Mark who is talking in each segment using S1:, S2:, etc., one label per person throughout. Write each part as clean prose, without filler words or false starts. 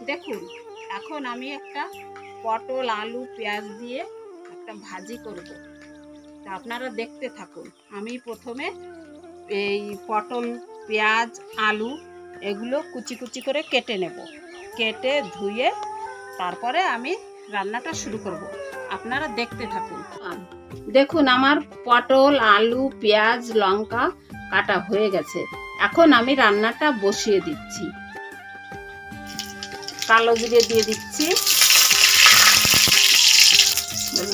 S1: দেখুন, এখন আমি একটা পটল আলু পেঁয়াজ দিয়ে একটা ভাজি করব। তা আপনারা দেখতে থাকুন। আমি প্রথমে এই পটল পেঁয়াজ আলু এগুলো কুচি কুচি করে কেটে নেব। কেটে ধুয়ে তারপরে আমি রান্নাটা শুরু করব। আপনারা দেখতে থাকুন। দেখুন, আমার পটল আলু পেঁয়াজ লঙ্কা কাটা হয়ে গেছে। এখন আমি রান্নাটা বসিয়ে দিচ্ছি। কালো জিরে দিয়ে দিচ্ছি,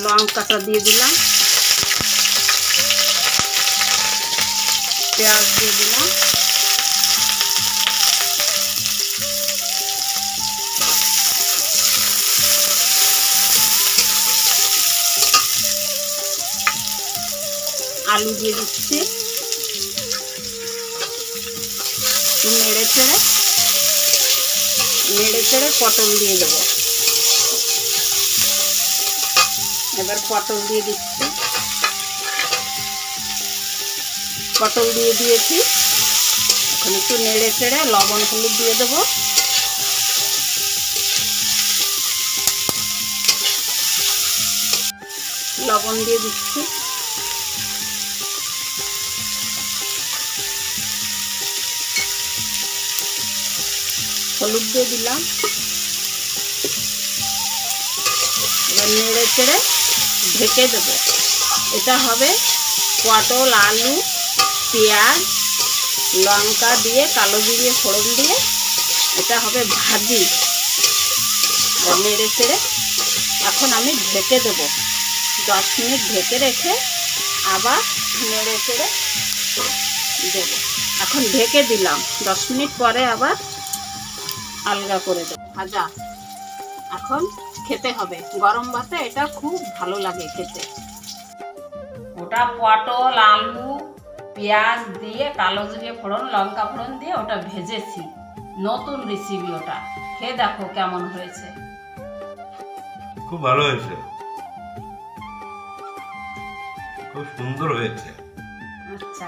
S1: লঙ্কাটা দিয়ে দিলাম, পেঁয়াজ দিয়ে দিলাম, আলু দিয়ে দিচ্ছি, নেড়ে চেড়ে পটল দিয়ে দেবো। এবার পটল দিয়ে দিচ্ছি, পটল দিয়ে দিয়েছি। এখন একটু নেড়ে চেড়ে লবণ হলুদ দিয়ে দেবো। লবণ দিয়ে দিচ্ছি, হলুদ দিয়ে দিলাম। এবার নেড়ে চেড়ে ঢেকে দেবো। এটা হবে পটল আলু পেঁয়াজ লঙ্কা দিয়ে কালো জিরে ফোড়ন দিয়ে এটা হবে ভাজি। নেড়ে চেড়ে এখন আমি ঢেকে দেবো। 10 মিনিট ঢেকে রেখে আবার নেড়ে চেড়ে দেবো। এখন ঢেকে দিলাম, 10 মিনিট পরে আবার আলগা করে দেবো। ভাজা এখন খেতে হবে। গরম ভাতে এটা খুব ভালো লাগে খেতে। ওটা পটল আলু পেঁয়াজ দিয়ে কালো জিরে ফোড়ন লঙ্কা ফোড়ন দিয়ে ওটা ভেজেছি। নতুন রেসিপি, ওটা খেয়ে দেখো কেমন হয়েছে।
S2: খুব ভালো হয়েছে, খুব সুন্দর হয়েছে।
S1: আচ্ছা।